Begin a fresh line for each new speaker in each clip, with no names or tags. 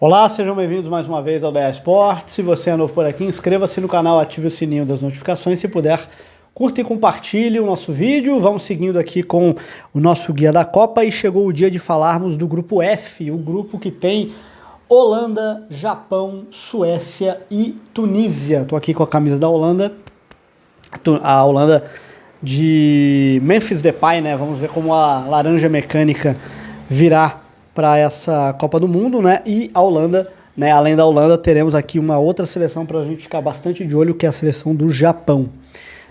Olá, sejam bem-vindos mais uma vez ao DA Esportes. Se você é novo por aqui, inscreva-se no canal, ative o sininho das notificações. Se puder, curta e compartilhe o nosso vídeo. Vamos seguindo aqui com o nosso guia da Copa e chegou o dia de falarmos do grupo F, o grupo que tem Holanda, Japão, Suécia e Tunísia. Estou aqui com a camisa da Holanda, a Holanda de Memphis Depay, né? Vamos ver como a laranja mecânica virá para essa Copa do Mundo, né? E a Holanda, né? Além da Holanda, teremos aqui uma outra seleção para a gente ficar bastante de olho, que é a seleção do Japão,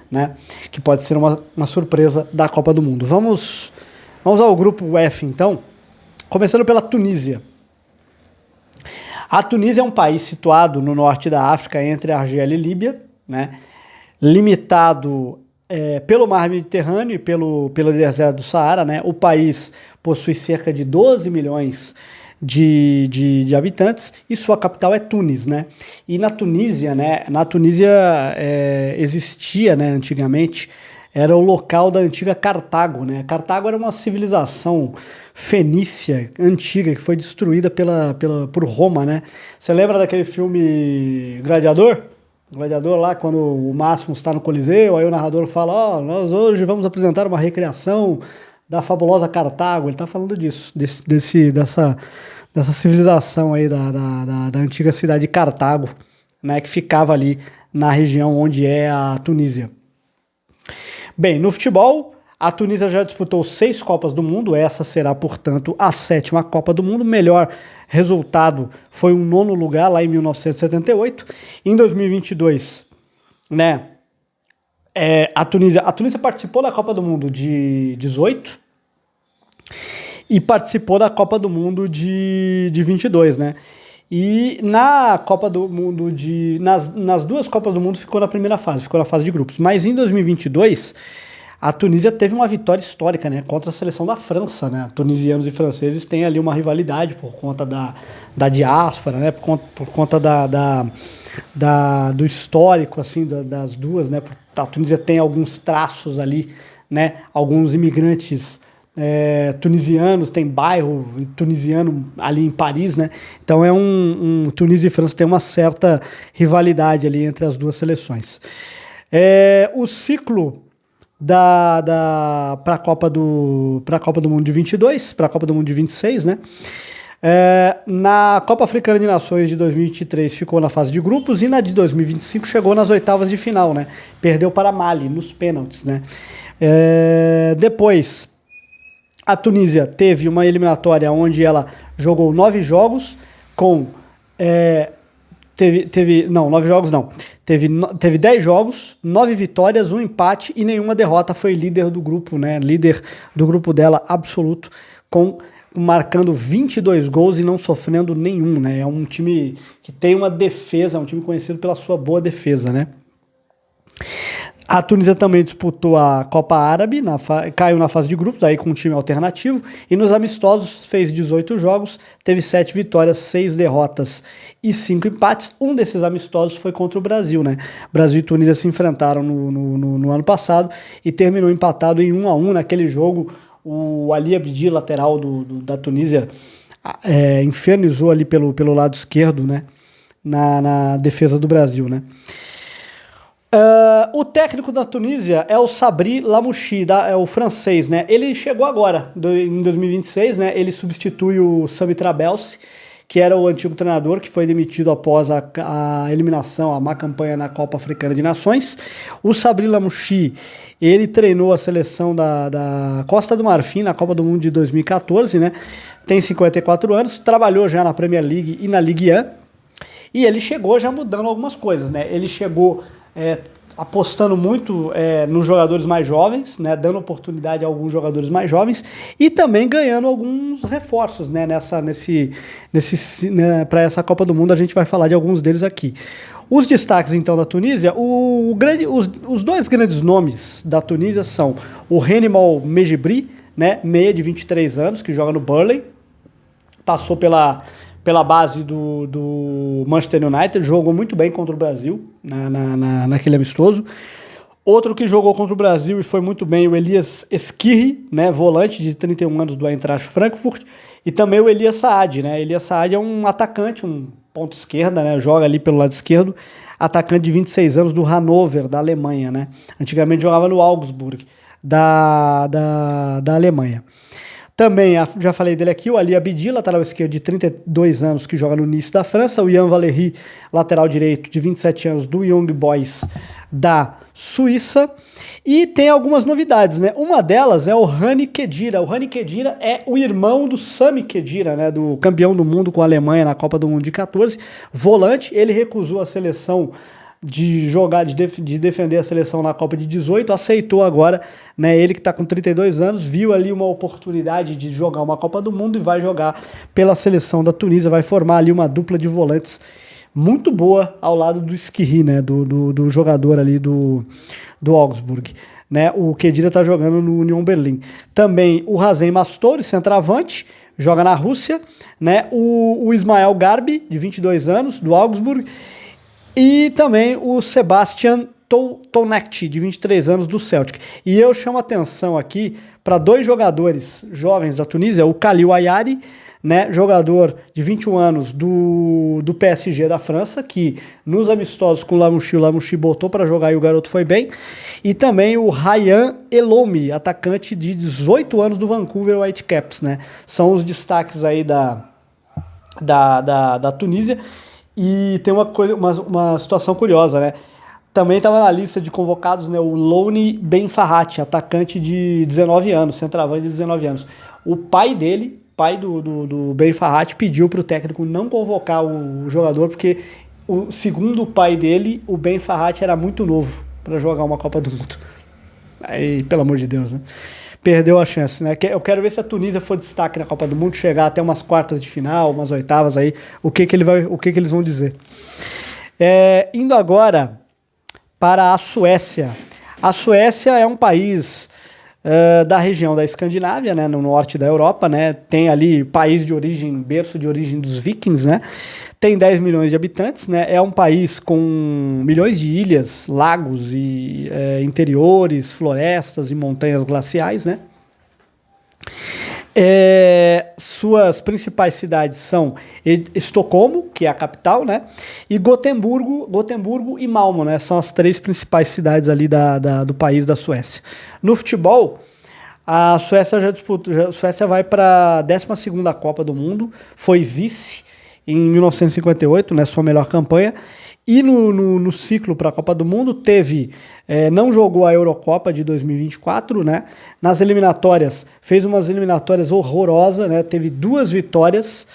né? Que pode ser uma surpresa da Copa do Mundo. Vamos ao grupo F, então, começando pela Tunísia. A Tunísia é um país situado no norte da África, entre Argélia e Líbia, né? Limitado pelo mar Mediterrâneo e pelo deserto do Saara, né? O país possui cerca de 12 milhões de habitantes e sua capital é Tunis, né? E na Tunísia, né? Existia, né? Antigamente, era o local da antiga Cartago, né? Cartago era uma civilização fenícia antiga que foi destruída por Roma, né? Você lembra daquele filme Gladiador? Gladiador lá, quando o Máximo está no Coliseu, aí o narrador fala, nós hoje vamos apresentar uma recriação da fabulosa Cartago. Ele está falando disso, dessa civilização aí da antiga cidade de Cartago, né, que ficava ali na região onde é a Tunísia. Bem, no futebol, a Tunísia já disputou 6 Copas do Mundo, essa será, portanto, a 7ª Copa do Mundo. Melhor resultado foi um 9º lugar lá em 1978. Em 2022, né, a Tunísia participou da Copa do Mundo de 18 e participou da Copa do Mundo de 22, né? E na Copa do Mundo nas 2 Copas do Mundo ficou na primeira fase, ficou na fase de grupos. Mas em 2022 a Tunísia teve uma vitória histórica, né, contra a seleção da França, né? Tunisianos e franceses têm ali uma rivalidade por conta da diáspora, né? Por conta do histórico, assim, das duas, né? A Tunísia tem alguns traços ali, né? Alguns imigrantes tunisianos, tem bairro tunisiano ali em Paris, né? Então Tunísia e França tem uma certa rivalidade ali entre as duas seleções. O ciclo para a Copa do Mundo de 22, para a Copa do Mundo de 26, né? Na Copa Africana de Nações de 2023 ficou na fase de grupos e na de 2025 chegou nas oitavas de final, né? Perdeu para Mali nos pênaltis, né? Depois, a Tunísia teve uma eliminatória onde ela jogou 9 jogos com... 9 jogos não. Teve 10 jogos, 9 vitórias, 1 empate e nenhuma derrota. Foi líder do grupo, né? Líder do grupo dela absoluto, marcando 22 gols e não sofrendo nenhum, né? É um time que tem uma defesa, um time conhecido pela sua boa defesa, né? A Tunísia também disputou a Copa Árabe, caiu na fase de grupos, aí com um time alternativo, e nos amistosos fez 18 jogos, teve 7 vitórias, 6 derrotas e 5 empates. Um desses amistosos foi contra o Brasil, né? Brasil e Tunísia se enfrentaram no ano passado e terminou empatado em 1-1 naquele jogo. O Ali Abdi, lateral da Tunísia, infernizou ali pelo lado esquerdo, né? Na defesa do Brasil, né? O técnico da Tunísia é o Sabri Lamouchi, é o francês, né? Ele chegou agora, em 2026, né? Ele substitui o Sami Trabelsi, que era o antigo treinador que foi demitido após a eliminação, a má campanha na Copa Africana de Nações. O Sabri Lamouchi, ele treinou a seleção da Costa do Marfim na Copa do Mundo de 2014, né? Tem 54 anos, trabalhou já na Premier League e na Ligue 1, e ele chegou já mudando algumas coisas, né? Ele chegou apostando muito nos jogadores mais jovens, né, dando oportunidade a alguns jogadores mais jovens e também ganhando alguns reforços, né, para essa Copa do Mundo. A gente vai falar de alguns deles aqui. Os destaques então da Tunísia, os 2 grandes nomes da Tunísia são o Hannibal Mejbri, né, meia de 23 anos, que joga no Burnley, passou pela base do Manchester United, jogou muito bem contra o Brasil naquele amistoso. Outro que jogou contra o Brasil e foi muito bem, o Elias Esquirri, né, volante de 31 anos do Eintracht Frankfurt, e também o Elias Saad, né? Elias Saad é um atacante, um ponto esquerda, né? Joga ali pelo lado esquerdo, atacante de 26 anos do Hannover, da Alemanha, né? Antigamente jogava no Augsburg, da Alemanha. Também, já falei dele aqui, o Ali Abdi, lateral esquerdo de 32 anos, que joga no Nice da França. O Ian Valéry, lateral direito de 27 anos, do Young Boys da Suíça. E tem algumas novidades, né? Uma delas é o Rani Khedira. O Rani Khedira é o irmão do Sami Khedira, né? Do campeão do mundo com a Alemanha na Copa do Mundo de 14. Volante, ele recusou a seleção de jogar, de defender a seleção na Copa de 18, aceitou agora, né, ele que está com 32 anos, viu ali uma oportunidade de jogar uma Copa do Mundo e vai jogar pela seleção da Tunísia, vai formar ali uma dupla de volantes muito boa ao lado do Esquirri, né, do jogador ali do Augsburg. Né, o Khedira está jogando no Union Berlim. Também o Razem Mastori, centroavante, joga na Rússia, né, o Ismael Garbi, de 22 anos, do Augsburg, e também o Sebastian Tonekti, de 23 anos, do Celtic. E eu chamo atenção aqui para dois jogadores jovens da Tunísia, o Khalil Ayari, né, jogador de 21 anos do PSG da França, que nos amistosos com o Lamouchi botou para jogar e o garoto foi bem. E também o Ryan Elomi, atacante de 18 anos do Vancouver Whitecaps, né? São os destaques aí da Tunísia. E tem uma situação curiosa, né? Também estava na lista de convocados, né, o Louni Ben Farhat, atacante de 19 anos, centroavante de 19 anos. O pai dele, pai do Ben Farhat, pediu para o técnico não convocar o jogador, porque, segundo o pai dele, o Ben Farhat era muito novo para jogar uma Copa do Mundo. Aí, pelo amor de Deus, né? Perdeu a chance, né? Eu quero ver se a Tunísia for destaque na Copa do Mundo, chegar até umas quartas de final, umas oitavas aí, o que eles vão dizer. Indo agora para a Suécia. A Suécia é um país da região da Escandinávia, né, no norte da Europa, né? Tem ali país de origem, berço de origem dos vikings, né? Tem 10 milhões de habitantes, né? É um país com milhões de ilhas, lagos e interiores, florestas e montanhas glaciais, né? Suas principais cidades são Estocolmo, que é a capital, né? E Gotemburgo e Malmö, né? São as três principais cidades ali do país da Suécia. No futebol, a Suécia a Suécia vai para a 12ª Copa do Mundo, foi vice em 1958, né? Sua melhor campanha. E no ciclo para a Copa do Mundo não jogou a Eurocopa de 2024, né? Nas eliminatórias, fez umas eliminatórias horrorosas, né? Teve 2 vitórias,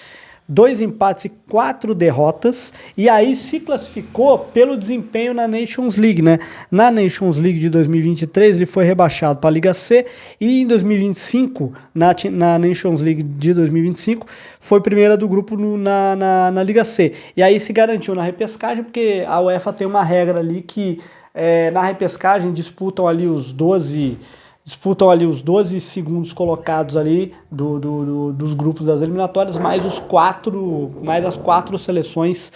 2 empates e 4 derrotas, e aí se classificou pelo desempenho na Nations League, né? Na Nations League de 2023 ele foi rebaixado para a Liga C, e em 2025, na Nations League de 2025, foi primeira do grupo na Liga C. E aí se garantiu na repescagem, porque a UEFA tem uma regra ali que na repescagem disputam ali os 12 segundos colocados ali dos grupos das eliminatórias, mais as 4 seleções,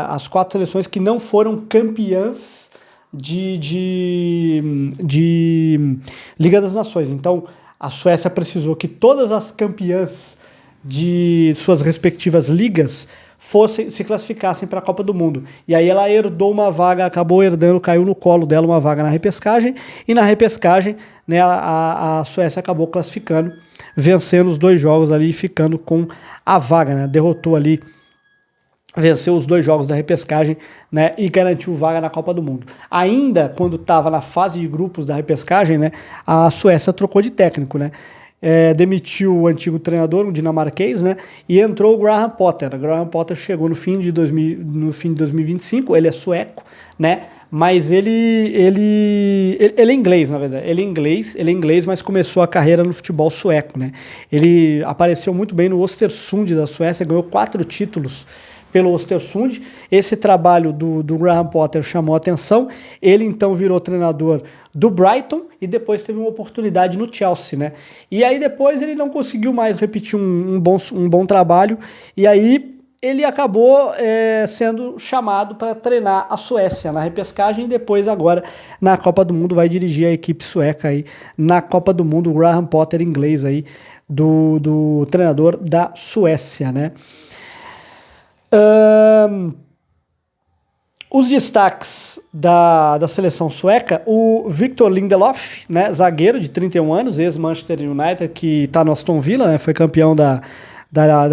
as 4 seleções que não foram campeãs de Liga das Nações. Então, a Suécia precisou que todas as campeãs de suas respectivas ligas se classificassem para a Copa do Mundo. E aí ela herdou uma vaga, caiu no colo dela uma vaga na repescagem, e na repescagem, né, a Suécia acabou classificando, vencendo os 2 jogos ali e ficando com a vaga, né? Venceu os 2 jogos da repescagem, né, e garantiu vaga na Copa do Mundo. Ainda quando estava na fase de grupos da repescagem, né, a Suécia trocou de técnico, né? Demitiu o antigo treinador, um dinamarquês, né? E entrou o Graham Potter. O Graham Potter chegou no fim de 2025, ele é sueco, né? Mas ele é inglês, na verdade. Ele é inglês, mas começou a carreira no futebol sueco, né? Ele apareceu muito bem no Östersund da Suécia, ganhou 4 títulos pelo Östersund. Esse trabalho do Graham Potter chamou a atenção. Ele então virou treinador do Brighton e depois teve uma oportunidade no Chelsea, né? E aí depois ele não conseguiu mais repetir um bom trabalho, e aí ele acabou sendo chamado para treinar a Suécia na repescagem e depois agora na Copa do Mundo vai dirigir a equipe sueca aí na Copa do Mundo, o Graham Potter inglês aí, do treinador da Suécia, né? Os destaques da seleção sueca, o Victor Lindelof, né, zagueiro de 31 anos, ex-Manchester United, que está no Aston Villa, né, foi campeão da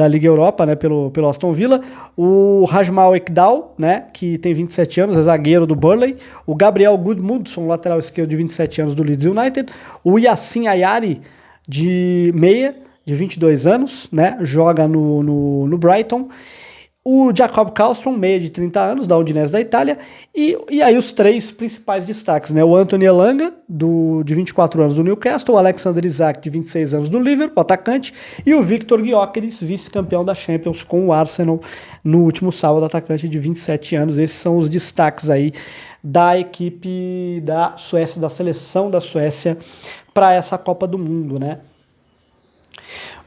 Liga Europa, né, pelo Aston Villa. O Rajmal Ekdal, né, que tem 27 anos, é zagueiro do Burnley. O Gabriel Gudmundsson, lateral esquerdo de 27 anos do Leeds United. O Yassin Ayari, de meia, de 22 anos, né, joga no Brighton. O Jacob Karlsson, meia de 30 anos, da Udinese da Itália, e aí os três principais destaques, né? O Anthony Elanga, de 24 anos do Newcastle, o Alexander Isak, de 26 anos do Liverpool, atacante, e o Viktor Gyökeres, vice-campeão da Champions com o Arsenal no último sábado, atacante de 27 anos. Esses são os destaques aí da equipe da Suécia, da seleção da Suécia para essa Copa do Mundo, né?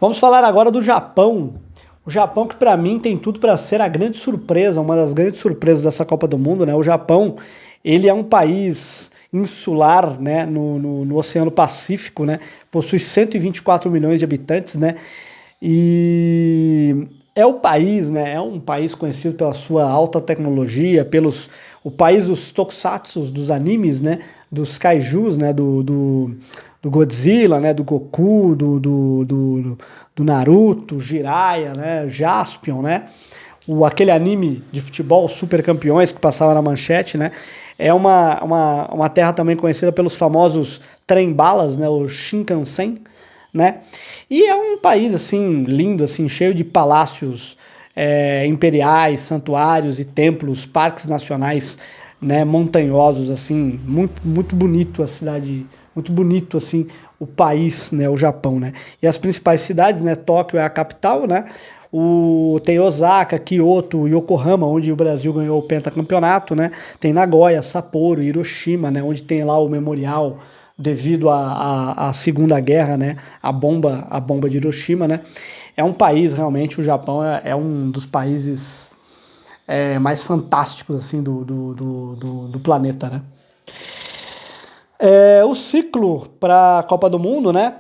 Vamos falar agora do Japão. O Japão que para mim tem tudo para ser a grande surpresa, uma das grandes surpresas dessa Copa do Mundo, né? O Japão, ele é um país insular, né, no Oceano Pacífico, né? Possui 124 milhões de habitantes, né? E é o país, né? É um país conhecido pela sua alta tecnologia, o país dos tokusatsus, dos animes, né? Dos kaijus, né? Do Godzilla, né? Do Goku, do Naruto, Jiraiya, né, Jaspion, né, aquele anime de futebol Super Campeões que passava na manchete, né, é uma terra também conhecida pelos famosos trem-balas, né, o Shinkansen, né, e é um país, assim, lindo, assim, cheio de palácios imperiais, santuários e templos, parques nacionais, né, montanhosos, assim, muito, muito bonito a cidade, muito bonito, assim, o país, né, o Japão, né, e as principais cidades, né, Tóquio é a capital, né, tem Osaka, Kyoto, Yokohama, onde o Brasil ganhou o pentacampeonato, né, tem Nagoya, Sapporo, Hiroshima, né, onde tem lá o memorial devido à Segunda Guerra, né, a bomba de Hiroshima, né, é um país, realmente, o Japão é um dos países mais fantásticos, assim, do planeta, né. O ciclo para a Copa do Mundo, né?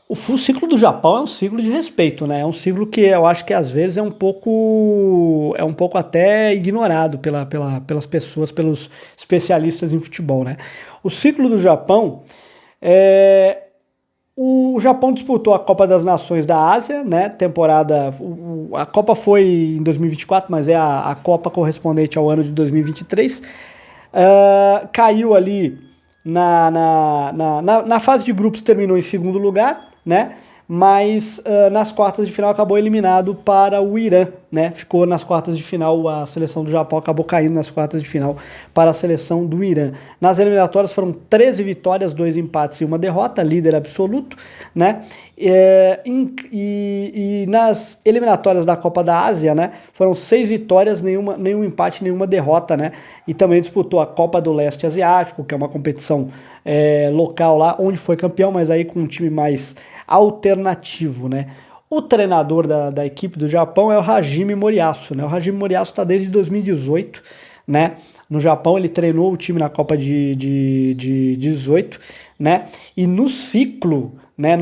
O ciclo do Japão é um ciclo de respeito, né? É um ciclo que eu acho que às vezes é um pouco até ignorado pelas pessoas, pelos especialistas em futebol, né? O ciclo do Japão o Japão disputou a Copa das Nações da Ásia, né? A Copa foi em 2024, mas é a Copa correspondente ao ano de 2023. Caiu ali na fase de grupos, terminou em segundo lugar, né? Mas nas quartas de final acabou eliminado para o Irã, né? Ficou nas quartas de final, a seleção do Japão acabou caindo nas quartas de final para a seleção do Irã. Nas eliminatórias foram 13 vitórias, 2 empates e 1 derrota, líder absoluto, né? E nas eliminatórias da Copa da Ásia, né, foram 6 vitórias, nenhum empate, nenhuma derrota, né? E também disputou a Copa do Leste Asiático, que é uma competição local lá, onde foi campeão, mas aí com um time mais alternativo, né? O treinador da equipe do Japão é o Hajime Moriyasu, né? O Hajime Moriyasu está desde 2018, né? No Japão ele treinou o time na Copa de 18, né? E no ciclo, né,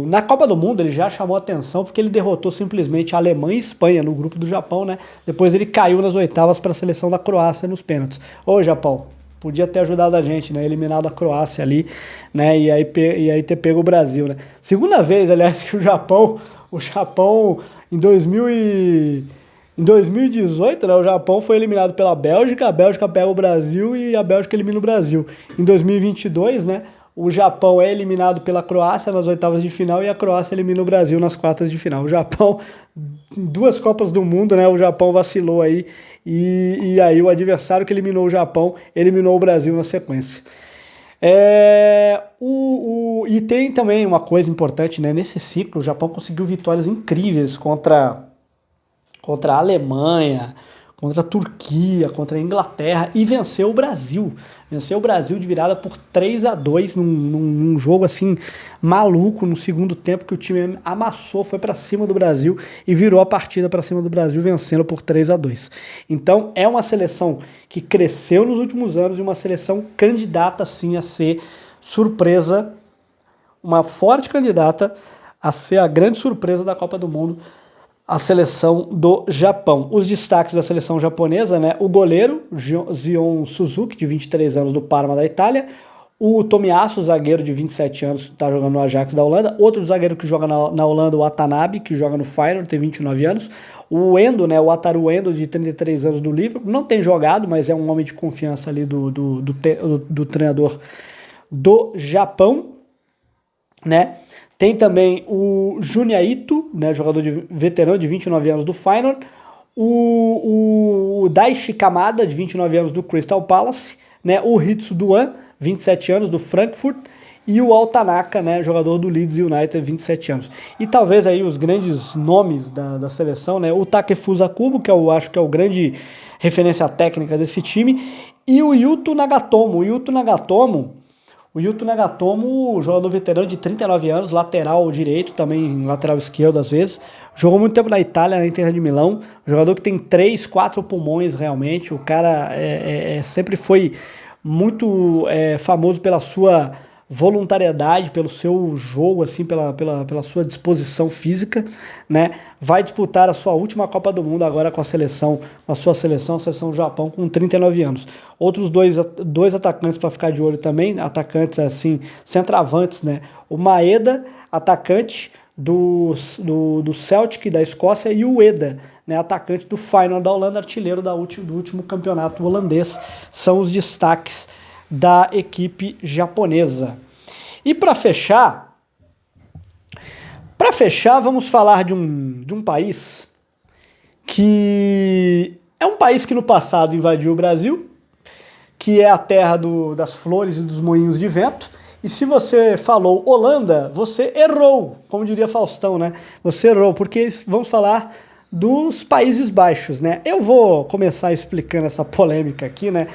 na Copa do Mundo ele já chamou atenção porque ele derrotou simplesmente a Alemanha e a Espanha no grupo do Japão, né? Depois ele caiu nas oitavas para a seleção da Croácia nos pênaltis. Ô, Japão, podia ter ajudado a gente, né? Eliminado a Croácia ali, né? E aí ter pego o Brasil, né? Segunda vez, aliás, que o Japão em 2018, né, o Japão foi eliminado pela Bélgica, a Bélgica pega o Brasil e a Bélgica elimina o Brasil. Em 2022, né, o Japão é eliminado pela Croácia nas oitavas de final e a Croácia elimina o Brasil nas quartas de final. O Japão, em 2 Copas do Mundo, né, o Japão vacilou aí e aí o adversário que eliminou o Japão eliminou o Brasil na sequência. E tem também uma coisa importante, né, nesse ciclo o Japão conseguiu vitórias incríveis contra a Alemanha, contra a Turquia, contra a Inglaterra e venceu o Brasil. Venceu o Brasil de virada por 3-2 num jogo assim maluco no segundo tempo, que o time amassou, foi para cima do Brasil e virou a partida para cima do Brasil, vencendo por 3-2. Então é uma seleção que cresceu nos últimos anos e uma seleção candidata sim a ser surpresa, uma forte candidata a ser a grande surpresa da Copa do Mundo, a seleção do Japão. Os destaques da seleção japonesa, né? O goleiro, Zion Suzuki, de 23 anos, do Parma, da Itália. O Tomiyasu, zagueiro de 27 anos, que está jogando no Ajax da Holanda. Outro zagueiro que joga na Holanda, o Watanabe, que joga no Feyenoord, tem 29 anos. O Endo, né? O Wataru Endo, de 33 anos, do Liverpool. Não tem jogado, mas é um homem de confiança ali do treinador do Japão, né? Tem também o Junya Ito, né, jogador veterano de 29 anos do Feyenoord, o Daichi Kamada, de 29 anos do Crystal Palace, né, o Hitsu Duan, 27 anos do Frankfurt, e o Altanaka, né, jogador do Leeds United, 27 anos. E talvez aí os grandes nomes da seleção, né, o Takefusa Kubo, que eu acho que é o grande referência técnica desse time, e o Yuto Nagatomo. O Yuto Nagatomo, jogador veterano de 39 anos, lateral direito, também lateral esquerdo às vezes. Jogou muito tempo na Itália, na Inter de Milão. Jogador que tem 3, 4 pulmões realmente. O cara sempre foi muito famoso pela sua voluntariedade, pelo seu jogo, assim, pela sua disposição física, né? Vai disputar a sua última Copa do Mundo agora com a sua seleção, a seleção do Japão, com 39 anos. Outros dois atacantes para ficar de olho também, atacantes assim, centroavantes, né? O Maeda, atacante do Celtic da Escócia, e o Ueda, né, atacante do Feyenoord da Holanda, artilheiro do último campeonato holandês, são os destaques da equipe japonesa. E para fechar, vamos falar de um país que é um país que no passado invadiu o Brasil, que é a terra das flores e dos moinhos de vento. E se você falou Holanda, você errou, como diria Faustão, né? Você errou, porque vamos falar dos Países Baixos, né? Eu vou começar explicando essa polêmica aqui, né?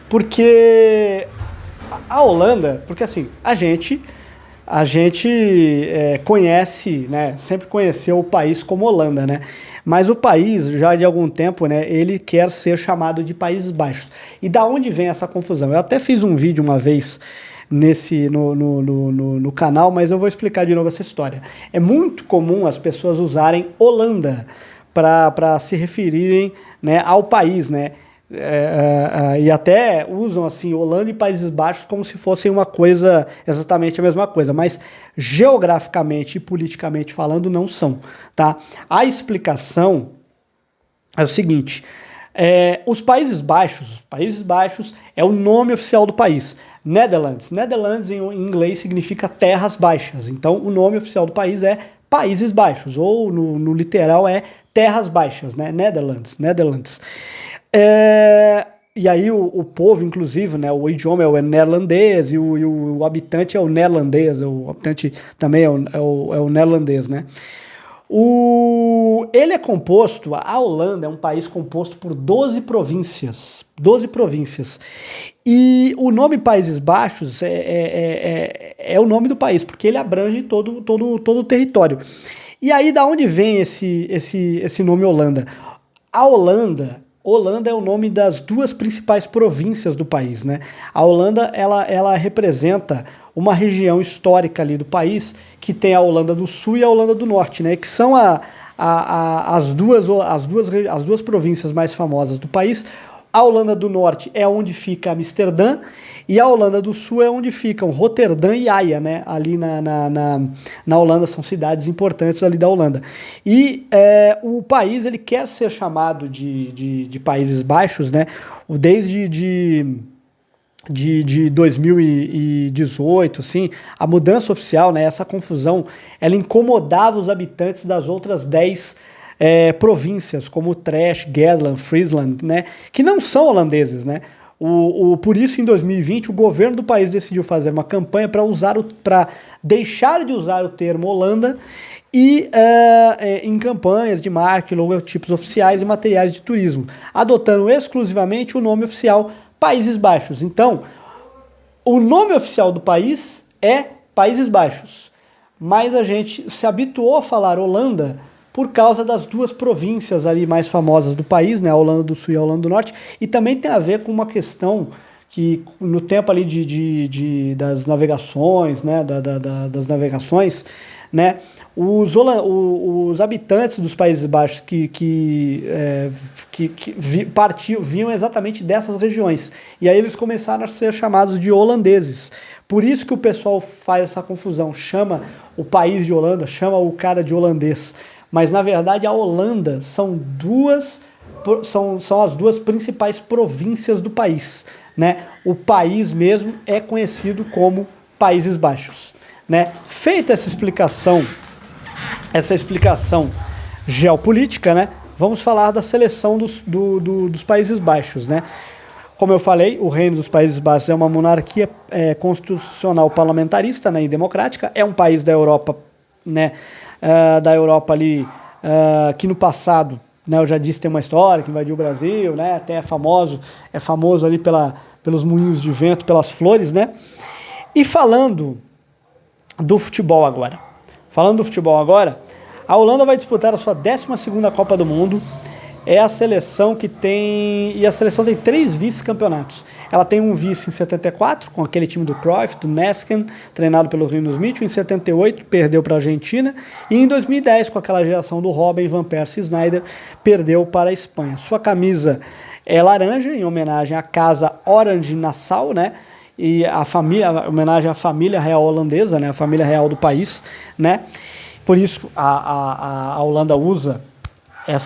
Porque a Holanda, porque assim, a gente conhece, né? Sempre conheceu o país como Holanda, né? Mas o país, já de algum tempo, né? Ele quer ser chamado de Países Baixos. E da onde vem essa confusão? Eu até fiz um vídeo uma vez no canal, mas eu vou explicar de novo essa história. É muito comum as pessoas usarem Holanda para se referirem, né, ao país, né? E até usam assim Holanda e Países Baixos como se fossem uma coisa, exatamente a mesma coisa, mas geograficamente e politicamente falando não são, tá? A explicação é o seguinte: os Países Baixos é o nome oficial do país. Netherlands em inglês significa terras baixas, então o nome oficial do país é Países Baixos, ou no literal é terras baixas, né? Netherlands. E aí o povo, inclusive, né, o idioma é o neerlandês e o habitante é o neerlandês, o habitante também é o neerlandês, né? Ele é composto, a Holanda é um país composto por 12 províncias. E o nome Países Baixos é o nome do país, porque ele abrange todo o território. E aí, da onde vem esse nome Holanda? A Holanda é o nome das duas principais províncias do país, né? A Holanda, ela representa uma região histórica ali do país, que tem a Holanda do Sul e a Holanda do Norte, né? Que são as duas províncias mais famosas do país. A Holanda do Norte é onde fica Amsterdã, e a Holanda do Sul é onde ficam Roterdã e Haia, né? Ali na Holanda, são cidades importantes ali da Holanda. E o país, ele quer ser chamado de Países Baixos, né? Desde de 2018, assim, a mudança oficial, né? Essa confusão, ela incomodava os habitantes das outras 10 províncias, como Utrecht, Gelderland, Friesland, né, que não são holandeses, né? Por isso, em 2020, o governo do país decidiu fazer uma campanha para deixar de usar o termo Holanda e em campanhas de marketing, logotipos oficiais e materiais de turismo, adotando exclusivamente o nome oficial Países Baixos. Então, o nome oficial do país é Países Baixos, mas a gente se habituou a falar Holanda por causa das duas províncias ali mais famosas do país, né, a Holanda do Sul e a Holanda do Norte, e também tem a ver com uma questão que no tempo ali das navegações, né, das navegações, né, os habitantes dos Países Baixos vinham exatamente dessas regiões, e aí eles começaram a ser chamados de holandeses. Por isso que o pessoal faz essa confusão, chama o país de Holanda, chama o cara de holandês. Mas, na verdade, a Holanda são as duas principais províncias do país, né? O país mesmo é conhecido como Países Baixos, né? Feita essa explicação geopolítica, né? Vamos falar da seleção dos Países Baixos, né? Como eu falei, o Reino dos Países Baixos é uma monarquia constitucional parlamentarista, né, e democrática. É um país da Europa, né, ali, que no passado, né, eu já disse, tem uma história que invadiu o Brasil, né, até é famoso ali pelos moinhos de vento, pelas flores, né. E falando do futebol agora, a Holanda vai disputar a sua 12ª Copa do Mundo. É a seleção que tem... E a seleção tem 3 vice-campeonatos. Ela tem um vice em 74, com aquele time do Cruyff, do Nesken, treinado pelo Rinus Michel. Em 78, perdeu para a Argentina. E em 2010, com aquela geração do Robben, Van Persie e Sneijder, perdeu para a Espanha. Sua camisa é laranja, em homenagem à Casa Orange Nassau, né? E homenagem à família real holandesa, né? A família real do país, né? Por isso, a Holanda usa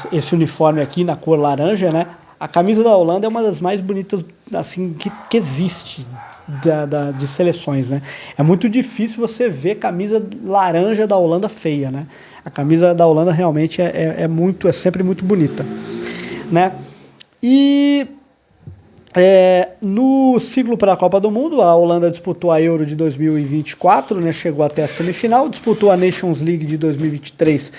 esse uniforme aqui na cor laranja, né? A camisa da Holanda é uma das mais bonitas assim que existe de seleções, né? É muito difícil você ver camisa laranja da Holanda feia, né? A camisa da Holanda realmente é sempre muito bonita, né? E no ciclo para a Copa do Mundo, a Holanda disputou a Euro de 2024, né? Chegou até a semifinal, disputou a Nations League de 2023,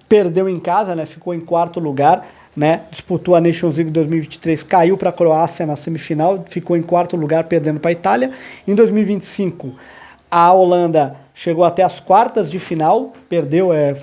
perdeu em casa, né? Ficou em 4º lugar, né? Disputou a Nations League 2023, caiu para a Croácia na semifinal, ficou em 4º lugar, perdendo para a Itália. Em 2025, a Holanda chegou até as quartas de final,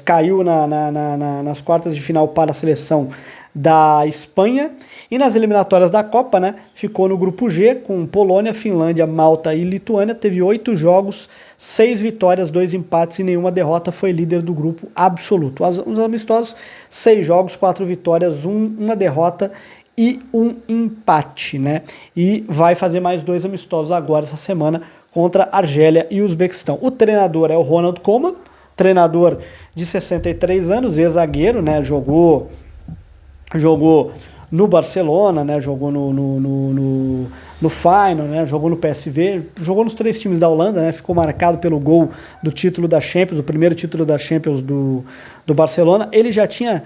caiu nas quartas de final para a seleção da Espanha, e nas eliminatórias da Copa, né, ficou no grupo G, com Polônia, Finlândia, Malta e Lituânia. Teve 8 jogos, 6 vitórias, 2 empates e nenhuma derrota, foi líder do grupo absoluto. Os amistosos, 6 jogos, 4 vitórias, uma derrota e um empate, né? E vai fazer mais 2 amistosos agora essa semana contra Argélia e Uzbequistão. O treinador é o Ronald Koeman, treinador de 63 anos, ex-zagueiro, né? Jogou no Barcelona, né? Jogou no Feyenoord, né? Jogou no PSV, jogou nos 3 times da Holanda, né? Ficou marcado pelo gol do título da Champions, o primeiro título da Champions do Barcelona. Ele já tinha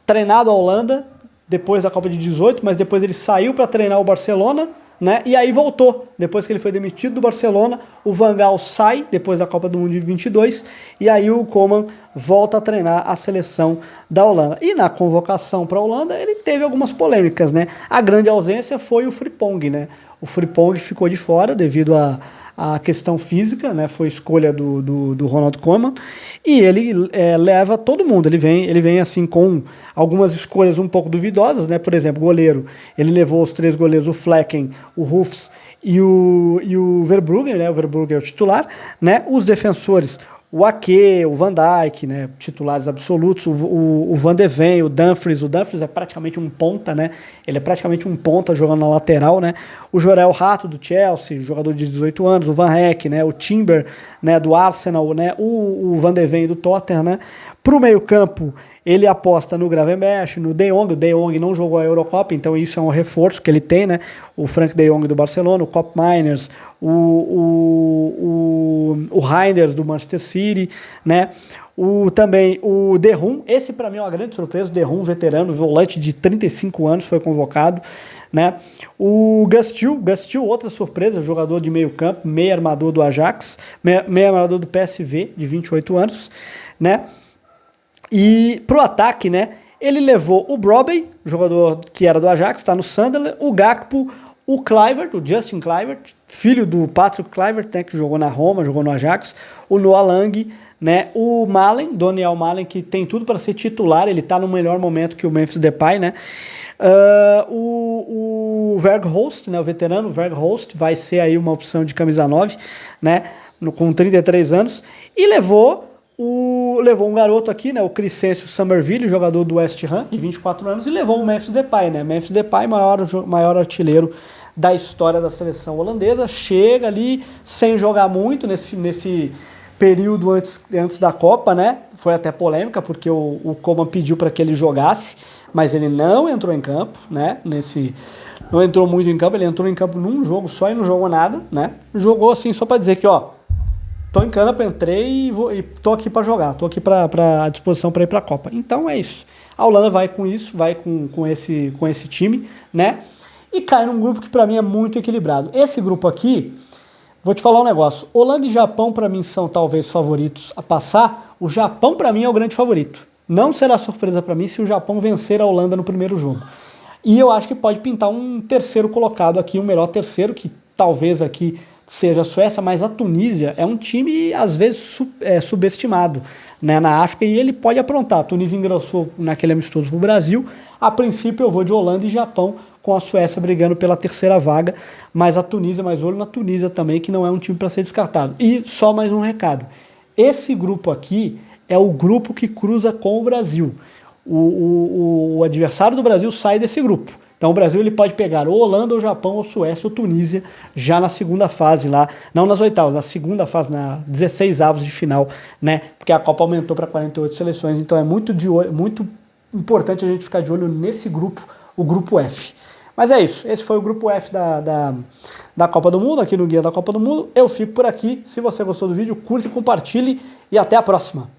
treinado a Holanda depois da Copa de 18, mas depois ele saiu para treinar o Barcelona, né? E aí voltou. Depois que ele foi demitido do Barcelona, o Van Gaal sai depois da Copa do Mundo de 22, e aí o Koeman volta a treinar a seleção da Holanda. E na convocação para a Holanda, ele teve algumas polêmicas, né? A grande ausência foi o Frimpong, né? O Frimpong ficou de fora devido a questão física, né? Foi escolha do Ronald Koeman, e ele leva todo mundo. Ele vem assim com algumas escolhas um pouco duvidosas, né? Por exemplo, goleiro. Ele levou os 3 goleiros, o Flecken, o Hufs e o Verbruggen, né? O Verbruggen é o titular, né? Os defensores, o Ake, o Van Dijk, né, titulares absolutos, o Van de Ven, o Dumfries é praticamente um ponta, né, ele é praticamente um ponta jogando na lateral, né, o Jorel Rato do Chelsea, jogador de 18 anos, o Van Heck, né, o Timber, né, do Arsenal, né, o Van de Ven do Tottenham, né. Pro meio campo ele aposta no Gravenberch, no De Jong. O De Jong não jogou a Eurocopa, então isso é um reforço que ele tem, né? O Frank De Jong do Barcelona, o Kopp Meiners, o Reinders do Manchester City, né? Também o De Roon, esse para mim é uma grande surpresa, o De Roon, veterano, volante de 35 anos, foi convocado, né? O Gustil, outra surpresa, jogador de meio campo, meio armador do Ajax, meio armador do PSV, de 28 anos, né? E pro ataque, né, ele levou o Brobbey, jogador que era do Ajax, está no Sunderland, o Gakpo, o Kluivert, o Justin Kluivert, filho do Patrick Kluivert, né, que jogou na Roma, jogou no Ajax, o Noah Lang, né, o Malen, Daniel Malen, que tem tudo para ser titular, ele está no melhor momento que o Memphis Depay, né, o Weghorst, né, o veterano Weghorst, vai ser aí uma opção de camisa 9, né, com 33 anos, e levou um garoto aqui, né, o Crescencio Somerville, jogador do West Ham, de 24 anos, e levou o Memphis Depay, né, Memphis Depay, maior artilheiro da história da seleção holandesa, chega ali sem jogar muito nesse período antes da Copa, né? Foi até polêmica, porque o Koeman pediu para que ele jogasse, mas ele não entrou em campo, né? Não entrou muito em campo, ele entrou em campo num jogo só e não jogou nada, né? Jogou assim só para dizer que, ó, tô em campo, entrei e tô aqui para jogar, tô aqui à disposição para ir para a Copa. Então é isso. A Holanda vai com isso, vai com esse time, né? E cai num grupo que para mim é muito equilibrado. Esse grupo aqui, vou te falar um negócio. Holanda e Japão, para mim, são talvez favoritos a passar. O Japão, para mim, é o grande favorito. Não será surpresa para mim se o Japão vencer a Holanda no primeiro jogo. E eu acho que pode pintar um terceiro colocado aqui, um melhor terceiro, que talvez aqui seja a Suécia, mas a Tunísia é um time, às vezes, subestimado, né, na África, e ele pode aprontar. A Tunísia engrossou naquele amistoso pro Brasil. A princípio, eu vou de Holanda e Japão, com a Suécia brigando pela terceira vaga, mas a Tunísia, mais olho na Tunísia também, que não é um time para ser descartado. E só mais um recado, esse grupo aqui é o grupo que cruza com o Brasil. O adversário do Brasil sai desse grupo. Então o Brasil ele pode pegar ou Holanda, ou Japão, ou Suécia, ou Tunísia, já na segunda fase lá, não nas oitavas, na segunda fase, na 16 avos de final, né? Porque a Copa aumentou para 48 seleções, então é muito importante a gente ficar de olho nesse grupo, o grupo F. Mas é isso, esse foi o grupo F da Copa do Mundo, aqui no Guia da Copa do Mundo. Eu fico por aqui, se você gostou do vídeo, curte, compartilhe e até a próxima.